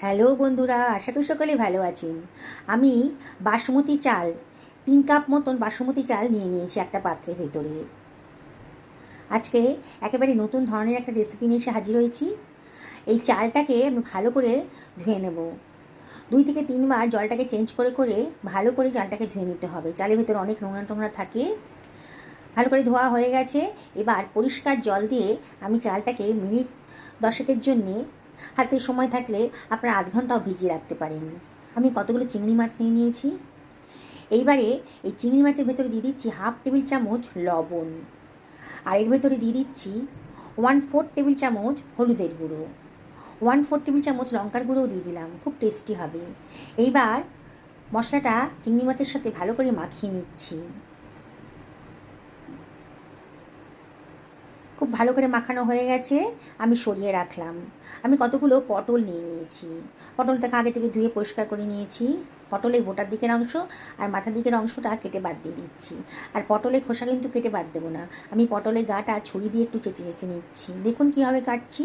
Hello বন্ধুরা, আশা করি সকলে ভালো আছেন। আমি বাসমতি চাল 3 কাপ মতন বাসমতি চাল নিয়ে নিয়েছি একটা পাত্রের ভেতরে। আজকে একেবারে নতুন ধরনের একটা রেসিপি নিয়ে এসে হাজির হয়েছি। এই চালটাকে আমি ভালো করে ধুয়ে নেব। 2 থেকে 3 বার জলটাকে চেঞ্জ করে করে ভালো করে চালটাকে ধুয়ে নিতে হবে। চালের ভেতরে অনেক নোংরা টোংরা থাকে। ভালো করে ধোয়া হয়ে গেছে। এবার পরিষ্কার জল দিয়ে আমি চালটাকে মিনিট 10-এর জন্যে, হাতে সময় থাকলে আপনারা আধ ঘন্টাও ভিজিয়ে রাখতে পারেন। আমি কতগুলো চিংড়ি মাছ নিয়ে নিয়েছি। এইবারে এই চিংড়ি মাছের ভেতরে দিয়ে দিচ্ছি 1/2 টেবিল চামচ লবণ, আর এর ভেতরে দিয়ে দিচ্ছি 1/4 টেবিল চামচ হলুদের গুঁড়ো, 1/4 টেবিল চামচ লঙ্কার গুঁড়োও দিয়ে দিলাম। খুব টেস্টি হবে। এইবার মশলাটা চিংড়ি মাছের সাথে ভালো করে মাখিয়ে নিচ্ছি। খুব ভালো করে মাখানো হয়ে গেছে। আমি সরিয়ে রাখলাম। আমি কতগুলো পটল নিয়ে নিয়েছি। পটলটাকে আগে থেকে ধুয়ে পরিষ্কার করে নিয়েছি। পটলের গোটার দিকের অংশ আর মাথার দিকের অংশটা কেটে বাদ দিয়ে দিচ্ছি। আর পটলের খোসা কিন্তু কেটে বাদ দেবো না। আমি পটলের গাটা ছুরি দিয়ে একটু চেঁচে চেঁচে নিচ্ছি। দেখুন কীভাবে কাটছি।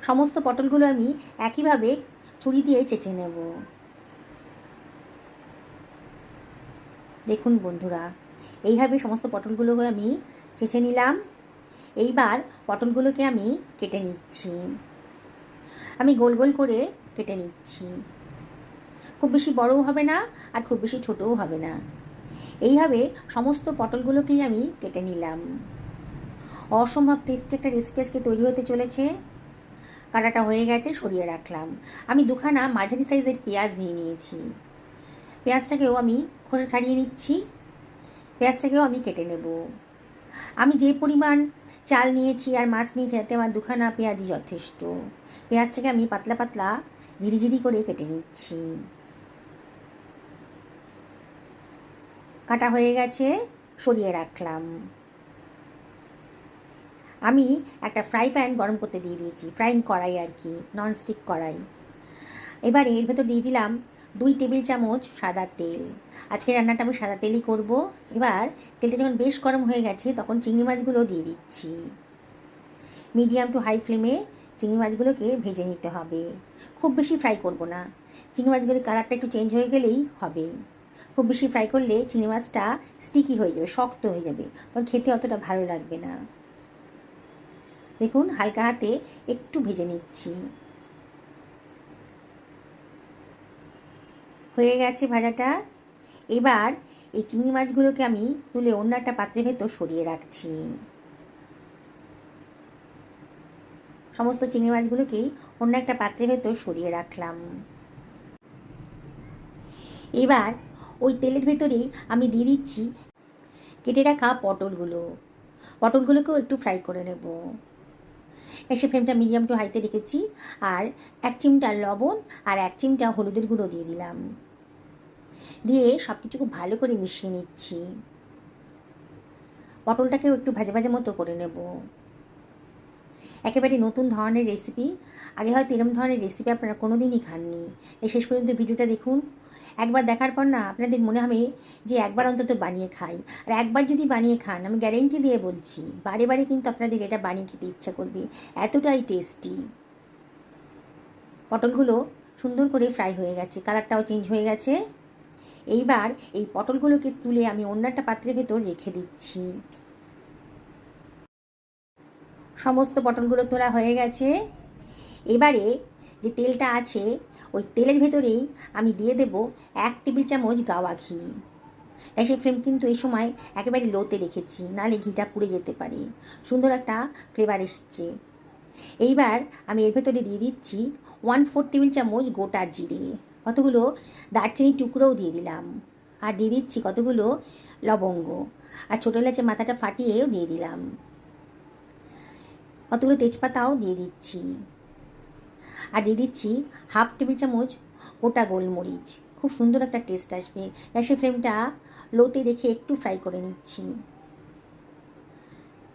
সমস্ত পটলগুলো আমি একইভাবে ছুরি দিয়ে চেঁচে নেব। দেখুন বন্ধুরা, এইভাবে সমস্ত পটলগুলোকে আমি চেঁচে নিলাম। এইবার পটলগুলোকে আমি কেটে নিচ্ছি। আমি গোল গোল করে কেটে নিচ্ছি। খুব বেশি বড়ও হবে না আর খুব বেশি ছোটও হবে না। এইভাবে সমস্ত পটলগুলোকেই আমি কেটে নিলাম। অসম্ভব টেস্টি একটা রেসিপি আজকে তৈরি হতে চলেছে। কাটাটা হয়ে গেছে, সরিয়ে রাখলাম। আমি 2খানা মাঝারি সাইজের পেঁয়াজ নিয়ে নিয়েছি। পেঁয়াজটাকেও আমি খোসা ছাড়িয়ে নিচ্ছি। পেঁয়াজটাকেও আমি কেটে নেব। আমি যে পরিমাণ চাল নিয়েছি আর মাছ নিয়েছি তাতে আমার 2খানা পেঁয়াজই যথেষ্ট। পেঁয়াজটাকে আমি পাতলা পাতলা ঝিরিঝিরি করে কেটে নিচ্ছি। কাটা হয়ে গেছে, সরিয়ে রাখলাম। আমি একটা ফ্রাই প্যান গরম করতে দিয়ে দিয়েছি, ফ্রাইং কড়াই আর কি, ননস্টিক কড়াই। এবার এর ভেতর দিয়ে দিলাম 2 টেবিল চামচ সাদা তেল। আজকে রান্নাটা আমি সাদা তেলই করব। এবার তেলটা যখন বেশ গরম হয়ে গেছে তখন চিংড়ি মাছগুলো দিয়ে দিচ্ছি। মিডিয়াম টু হাই ফ্লেমে চিংড়ি মাছগুলোকে ভেজে নিতে হবে। খুব বেশি ফ্রাই করব না। চিংড়ি মাছগুলোর কালারটা একটু চেঞ্জ হয়ে গেলেই হবে। খুব বেশি ফ্রাই করলে চিংড়ি মাছটা স্টিকি হয়ে যাবে, শক্ত হয়ে যাবে, তখন খেতে অতটা ভালো লাগবে না। দেখুন হালকা হাতে একটু ভেজে নিচ্ছি। হয়ে গেছে ভাজাটা। এবার এই চিংড়ি মাছগুলোকে আমি তুলে অন্য একটা পাত্রের ভেতর সরিয়ে রাখছি। সমস্ত চিংড়ি মাছগুলোকেই অন্য একটা পাত্রের ভেতর সরিয়ে রাখলাম। এবার ওই তেলের ভেতরেই আমি দিয়ে দিচ্ছি কেটে রাখা পটলগুলোকেও একটু ফ্রাই করে নেব। গ্যাসের ফ্লেমটা মিডিয়াম টু হাইতে রেখেছি। আর 1 চিমটা লবণ আর 1 চিমটা হলুদের গুঁড়ো দিয়ে দিলাম। দিয়ে সব কিছু খুব ভালো করে মিশিয়ে নিচ্ছি। পটলটাকেও একটু ভাজা ভাজা মতো করে নেব। একেবারে নতুন ধরনের রেসিপি। আগে হয়তো এরকম ধরনের রেসিপি আপনারা কোনো দিনই খাননি। এই শেষ পর্যন্ত ভিডিওটা দেখুন। একবার দেখার পর না আপনাদের মনে হবে যে একবার অন্তত বানিয়ে খাই। আর একবার যদি বানিয়ে খান, আমি গ্যারেন্টি দিয়ে বলছি, বারে বারে কিন্তু আপনাদের এটা বানিয়ে খেতে ইচ্ছা করবে, এতটাই টেস্টি। পটলগুলো সুন্দর করে ফ্রাই হয়ে গেছে, কালারটাও চেঞ্জ হয়ে গেছে। এইবার এই পটলগুলোকে তুলে আমি অন্য একটা পাত্রের ভেতর রেখে দিচ্ছি। সমস্ত পটলগুলো তোলা হয়ে গেছে। এবারে যে তেলটা আছে ওই তেলের ভেতরেই আমি দিয়ে দেব 1 টেবিল চামচ গাওয়া ঘি। গ্যাসের ফ্লেম কিন্তু এই সময় একেবারে লোতে রেখেছি, নাহলে ঘিটা পুড়ে যেতে পারে। সুন্দর একটা ফ্লেভার এসছে। এইবার আমি এর ভেতরে দিয়ে দিচ্ছি 1/4 টেবিল চামচ গোটা জিরে, কতগুলো দারচিনির টুকরোও দিয়ে দিলাম, আর দিয়ে দিচ্ছি কতগুলো লবঙ্গ, আর ছোটো এলাচের মাথাটা ফাটিয়েও দিয়ে দিলাম। কতগুলো তেজপাতাও দিয়ে দিচ্ছি, আর দিয়ে দিচ্ছি 1/2 টেবিল চামচ গোটা গোলমরিচ। খুব সুন্দর একটা টেস্ট আসবে। গ্যাসের ফ্লেমটা লোতে রেখে একটু ফ্রাই করে নিচ্ছি।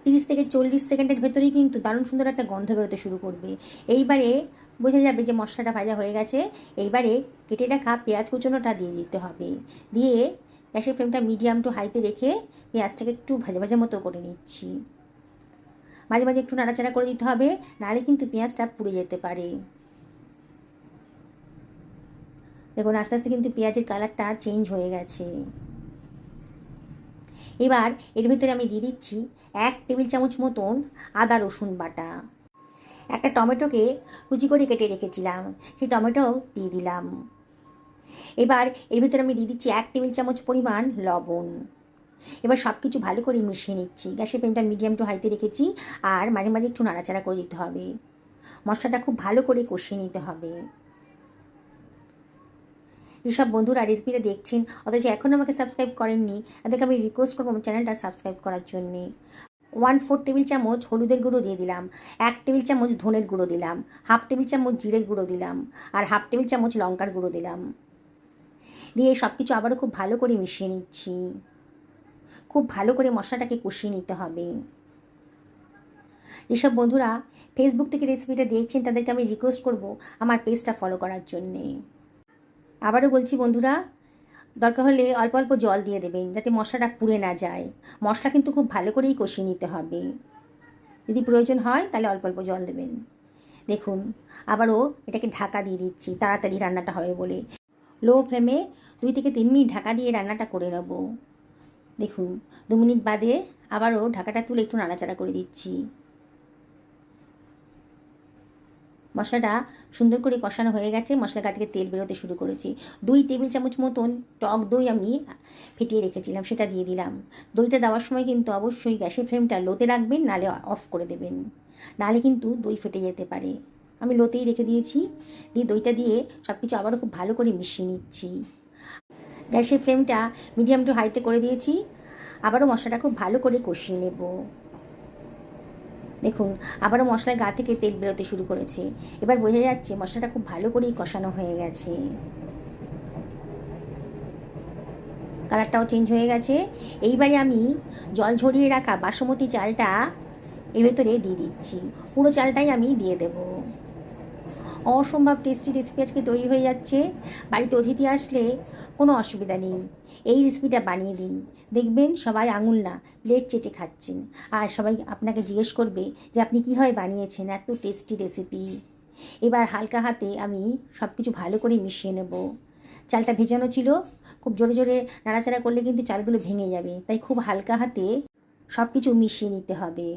30 থেকে 40 সেকেন্ডের ভেতরেই কিন্তু দারুণ সুন্দর একটা গন্ধ বেরোতে শুরু করবে। এইবারে বোঝা যাবে যে মশলাটা ভাজা হয়ে গেছে। এইবারে কেটে রাখা পেঁয়াজ কুচোনোটা দিয়ে দিতে হবে। দিয়ে গ্যাসের ফ্লেমটা মিডিয়াম টু হাইতে রেখে পেঁয়াজটাকে একটু ভাজা ভাজা মতো করে নিচ্ছি। মাঝে মাঝে একটু নাড়াচাড়া করে দিতে হবে, নাহলে কিন্তু পেঁয়াজটা পুড়ে যেতে পারে। দেখুন আস্তে আস্তে কিন্তু পেঁয়াজের কালারটা চেঞ্জ হয়ে গেছে। এবার এর ভিতরে আমি দিয়ে দিচ্ছি 1 টেবিল চামচ মতন আদা রসুন বাটা। একটা টমেটোকে কুচি করে কেটে রেখেছিলাম, সেই টমেটো দিয়ে দিলাম। এবার এর ভিতরে আমি দিয়ে দিচ্ছি 1 টেবিল চামচ পরিমাণ লবণ। এবার সব কিছু ভালো করে মিশিয়ে নিচ্ছি। গ্যাসের ফ্লেমটা মিডিয়াম টু হাইতে রেখেছি, আর মাঝে মাঝে একটু নাড়াচাড়া করে দিতে হবে। মশলাটা খুব ভালো করে কষিয়ে নিতে হবে। যেসব বন্ধুরা রেসিপিটা দেখছেন অথচ এখনও আমাকে সাবস্ক্রাইব করেননি, তাদেরকে আমি রিকোয়েস্ট করবো আমার চ্যানেলটা সাবস্ক্রাইব করার জন্যে। 1/4 টেবিল চামচ হলুদের গুঁড়ো দিয়ে দিলাম, 1 টেবিল চামচ ধনের গুঁড়ো দিলাম, 1/2 টেবিল চামচ জিরের গুঁড়ো দিলাম, আর 1/2 টেবিল চামচ লঙ্কার গুঁড়ো দিলাম। দিয়ে সব কিছু আবারও খুব ভালো করে মিশিয়ে নিচ্ছি। খুব ভালো করে মশলাটাকে কষিয়ে নিতে হবে। যেসব বন্ধুরা ফেসবুক থেকে রেসিপিটা দেখছেন তাদেরকে আমি রিকোয়েস্ট করব আমার পেজটা ফলো করার জন্যে। আবারও বলছি বন্ধুরা, দরকার হলে অল্প অল্প জল দিয়ে দেবেন যাতে মশলাটা পুড়ে না যায়। মশলা কিন্তু খুব ভালো করেই কষিয়ে নিতে হবে। যদি প্রয়োজন হয় তাহলে অল্প অল্প জল দেবেন। দেখুন আবারও এটাকে ঢাকা দিয়ে দিচ্ছি তাড়াতাড়ি রান্নাটা হবে বলে। লো ফ্লেমে 2 থেকে 3 মিনিট ঢাকা দিয়ে রান্নাটা করে নেব। দেখুন 2 মিনিট বাদে আবারও ঢাকাটা তুলে একটু নাড়াচাড়া করে দিচ্ছি। মশলাটা সুন্দর করে কষানো হয়ে গেছে, মশলা গা থেকে তেল বেরোতে শুরু করেছি। 2 টেবিল চামচ মতন টক দই আমি ফেটিয়ে রেখেছিলাম, সেটা দিয়ে দিলাম। দইটা দেওয়ার সময় কিন্তু অবশ্যই গ্যাসের ফ্লেমটা লোতে রাখবেন, নালে অফ করে দেবেন, নালে কিন্তু দই ফেটে যেতে পারে। আমি লোতেই রেখে দিয়েছি। দিয়ে দইটা দিয়ে সব কিছু আবারও খুব ভালো করে মিশিয়ে নিচ্ছি। গ্যাসের ফ্লেমটা মিডিয়াম টু হাইতে করে দিয়েছি। আবারও মশলাটা খুব ভালো করে কষিয়ে নেব। দেখুন আবারও মশলার গা থেকে তেল বেরোতে শুরু করেছে। এবার বোঝা যাচ্ছে মশলাটা খুব ভালো করেই কষানো হয়ে গেছে। কালারটাও চেঞ্জ হয়ে গেছে। এইবারে আমি জল ঝরিয়ে রাখা বাসমতি চালটা এর ভেতরে দিয়ে দিচ্ছি। পুরো চালটাই আমি দিয়ে দেব। অসম্ভব টেস্টি রেসিপি আজকে তৈরি হয়ে যাচ্ছে। বাড়িতে অতিথি আসলে কোনো অসুবিধা নেই, এই রেসিপিটা বানিয়ে দিন, দেখবেন সবাই আঙুল না প্লেট চেটে খাচ্ছেন। আর সবাই আপনাকে জিজ্ঞেস করবে যে আপনি কীভাবে বানিয়েছেন এত টেস্টি রেসিপি। এবার হালকা হাতে আমি সব কিছু ভালো করে মিশিয়ে নেব। চালটা ভেজানো ছিল, খুব জোরে জোরে নাড়াচাড়া করলে কিন্তু চালগুলো ভেঙে যাবে, তাই খুব হালকা হাতে সব কিছু মিশিয়ে নিতে হবে।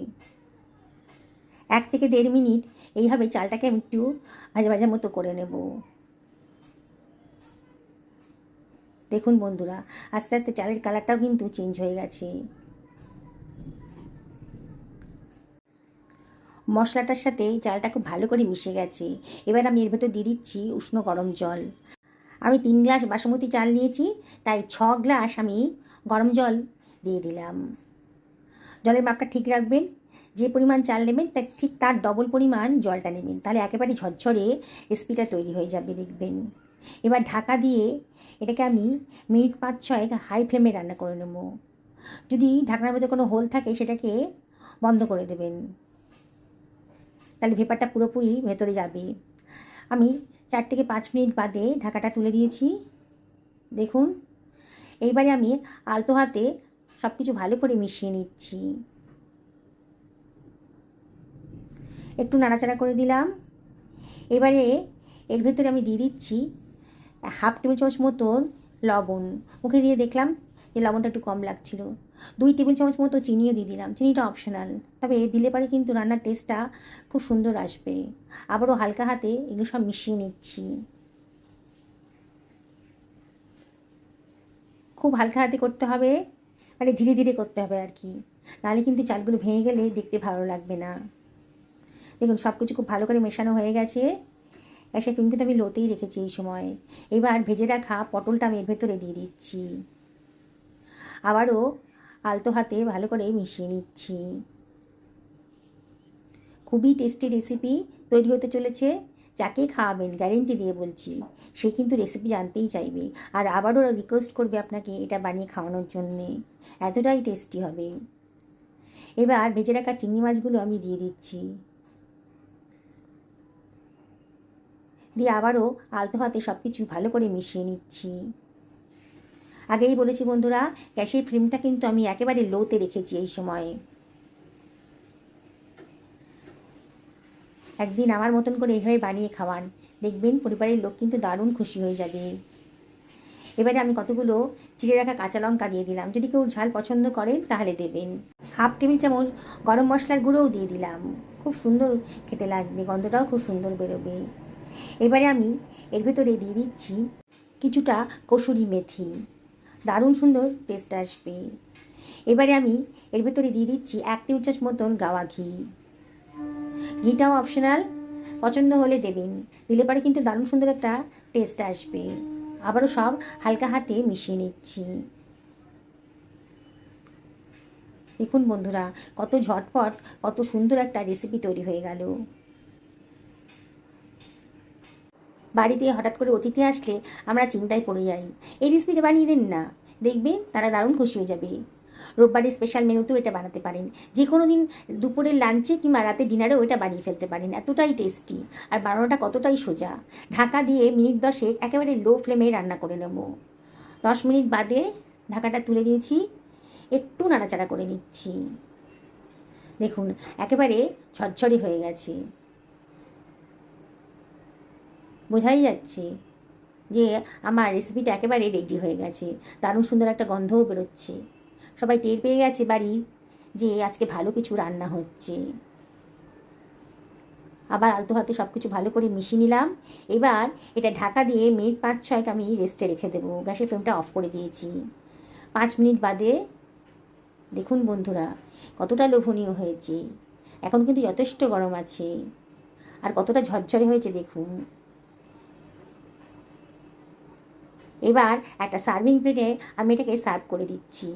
1 থেকে 1.5 মিনিট এইভাবে চালটাকে আমি একটু ভাজা ভাজা মতো করে নেব। দেখুন বন্ধুরা আস্তে আস্তে চালের কালারটাও কিন্তু চেঞ্জ হয়ে গেছে। মশলাটার সাথে চালটা খুব ভালো করে মিশে গেছে। এবার আমি এর ভেতর দিয়ে দিচ্ছি উষ্ণ গরম জল। আমি 3 গ্লাস বাসমতি চাল নিয়েছি, তাই 6 গ্লাস আমি গরম জল দিয়ে দিলাম। জলের মাপটা ঠিক রাখবেন, যে পরিমাণ চাল নেবেন তার ঠিক তার ডবল পরিমাণ জলটা নেবেন, তাহলে একেবারে ঝরঝরে রেসিপিটা তৈরি হয়ে যাবে দেখবেন। এবার ঢাকা দিয়ে এটাকে আমি মিনিট 5-6 হাই ফ্লেমে রান্না করে নেব। যদি ঢাকনার মধ্যে কোনো হোল থাকে সেটাকে বন্ধ করে দেবেন, তাহলে ভেপারটা পুরোপুরি ভেতরে যাবে। আমি 4 থেকে 5 মিনিট বাদে ঢাকাটা তুলে দিয়েছি। দেখুন এইবারে আমি আলতো হাতে সব কিছু ভালো করে মিশিয়ে নিচ্ছি। একটু নাড়াচাড়া করে দিলাম। এবারে এর ভেতরে আমি দিয়ে দিচ্ছি 1/2 টেবিল চামচ মতন লবণ। মুখে দিয়ে দেখলাম যে লবণটা একটু কম লাগছিল। 2 টেবিল চামচ মতো চিনিও দিয়ে দিলাম। চিনিটা অপশনাল, তবে দিলে পারে কিন্তু রান্নার টেস্টটা খুব সুন্দর আসবে। আবারও হালকা হাতে এগুলো সব মিশিয়ে নিচ্ছি। খুব হালকা হাতে করতে হবে, মানে ধীরে ধীরে করতে হবে আর কি, নাহলে কিন্তু চালগুলো ভেঙে গেলে দেখতে ভালো লাগবে না। দেখুন সব কিছু খুব ভালো করে মেশানো হয়ে গেছে। গ্যাসের ফ্লেম কিন্তু আমি লোতেই রেখেছি এই সময়। এবার ভেজে রাখা পটলটা আমি এর ভেতরে দিয়ে দিচ্ছি। আবারও আলতো হাতে ভালো করে মিশিয়ে নিচ্ছি। খুবই টেস্টি রেসিপি তৈরি হতে চলেছে। যাকে খাওয়াবেন গ্যারেন্টি দিয়ে বলছি সে কিন্তু রেসিপি জানতেই চাইবে, আর আবারও রিকোয়েস্ট করবে আপনাকে এটা বানিয়ে খাওয়ানোর জন্যে, এতটাই টেস্টি হবে। এবার ভেজে রাখা চিংড়ি মাছগুলো আমি দিয়ে দিচ্ছি। দিয়ে আবারও আলতো হাতে সব কিছু ভালো করে মিশিয়ে নিচ্ছি। আগেই বলেছি বন্ধুরা গ্যাসের ফ্লেমটা কিন্তু আমি একেবারে লোতে রেখেছি এই সময়ে। একদিন আমার মতন করে এইভাবে বানিয়ে খাওয়ান, দেখবেন পরিবারের লোক কিন্তু দারুণ খুশি হয়ে যাবে। এবারে আমি কতগুলো চিড়ে রাখা কাঁচা লঙ্কা দিয়ে দিলাম, যদি কেউ ঝাল পছন্দ করেন তাহলে দেবেন। হাফ টেবিল চামচ গরম মশলার গুঁড়োও দিয়ে দিলাম, খুব সুন্দর খেতে লাগবে, গন্ধটাও খুব সুন্দর বেরোবে। এবারে আমি এর ভেতরে দিয়ে দিচ্ছি কিছুটা কসুরি মেথি, দারুণ সুন্দর টেস্ট আসবে। এবারে আমি এর ভেতরে দিয়ে দিচ্ছি 1 টেবিল চামচ মতন গাওয়া ঘি। ঘিটাও অপশনাল, পছন্দ হলে দেবেন, দিলে পরে কিন্তু দারুণ সুন্দর একটা টেস্ট আসবে। আবারও সব হালকা হাতে মিশিয়ে নিচ্ছি। দেখুন বন্ধুরা, কত ঝটপট কত সুন্দর একটা রেসিপি তৈরি হয়ে গেল। বাড়িতে হঠাৎ করে অতিথি আসলে আমরা চিন্তায় পড়ে যাই, এই রেসিপিটা বানিয়ে দেন না, দেখবেন তারা দারুণ খুশি হয়ে যাবে। রোববারের স্পেশাল মেনুতেও এটা বানাতে পারেন, যে কোনো দিন দুপুরের লাঞ্চে কিংবা রাতে ডিনারেও এটা বানিয়ে ফেলতে পারেন, এতটাই টেস্টি। আর বানানোটা কতটাই সোজা। ঢাকা দিয়ে মিনিট 10 একেবারে লো ফ্লেমে রান্না করে নেব। 10 মিনিট বাদে ঢাকাটা তুলে দিয়েছি, একটু নাড়াচাড়া করে নিচ্ছি। দেখুন একেবারে ঝরঝরে হয়ে গেছে, বোঝাই যাচ্ছে যে আমার রেসিপিটা একেবারে রেডি হয়ে গেছে। দারুণ সুন্দর একটা গন্ধও বেরোচ্ছে, সবাই টের পেয়ে গেছে বাড়ি যে আজকে ভালো কিছু রান্না হচ্ছে। আবার আলতো হাতে সব কিছু ভালো করে মিশিয়ে নিলাম। এবার এটা ঢাকা দিয়ে মিনিট 5-6 আমি রেস্টে রেখে দেবো। গ্যাসের ফ্লেমটা অফ করে দিয়েছি। 5 মিনিট বাদে দেখুন বন্ধুরা কতটা লোভনীয় হয়েছে। এখন কিন্তু যথেষ্ট গরম আছে, আর কতটা ঝরঝরে হয়েছে দেখুন। এবার একটা সার্ভিং প্লেটে আমি এটাকে সার্ভ করে দিচ্ছি।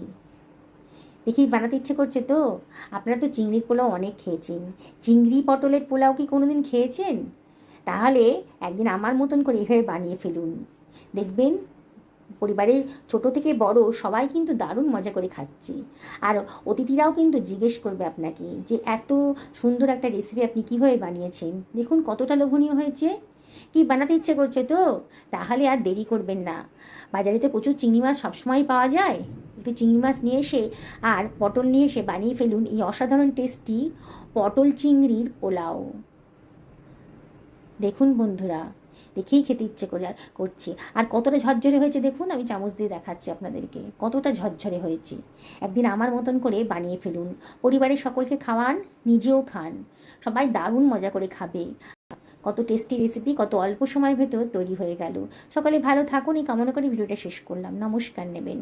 দেখি বানাতে ইচ্ছে করছে তো। আপনারা তো চিংড়ির পোলাও অনেক খেয়েছেন, চিংড়ি পটলের পোলাও কি কোনো দিন খেয়েছেন? তাহলে একদিন আমার মতন করে এভাবে বানিয়ে ফেলুন, দেখবেন পরিবারের ছোট থেকে বড় সবাই কিন্তু দারুণ মজা করে খাচ্ছে। আর অতিথিরাও কিন্তু জিজ্ঞেস করবে আপনাকে যে এত সুন্দর একটা রেসিপি আপনি কীভাবে বানিয়েছেন। দেখুন কতটা লোভনীয় হয়েছে। কি বানাতে ইচ্ছে করছে তো? তাহলে আর দেরি করবেন না। বাজারে তো প্রচুর চিংড়ি মাছ সবসময় পাওয়া যায়, একটু চিংড়ি মাছ নিয়ে এসে আর পটল নিয়ে এসে বানিয়ে ফেলুন এই অসাধারণ টেস্টি পটল চিংড়ির পোলাও। দেখুন বন্ধুরা, দেখেই খেতে ইচ্ছে করছে। আর কতটা ঝরঝরে হয়েছে দেখুন, আমি চামচ দিয়ে দেখাচ্ছি আপনাদেরকে কতটা ঝরঝরে হয়েছে। একদিন আমার মতন করে বানিয়ে ফেলুন, পরিবারের সকলকে খাওয়ান, নিজেও খান, সবাই দারুণ মজা করে খাবে। কত টেস্টি রেসিপি কত অল্প সময়ের ভেতর তৈরি হয়ে গেল। সকলে ভালো থাকুন এই কামনা করে ভিডিওটা শেষ করলাম। নমস্কার নেবেন।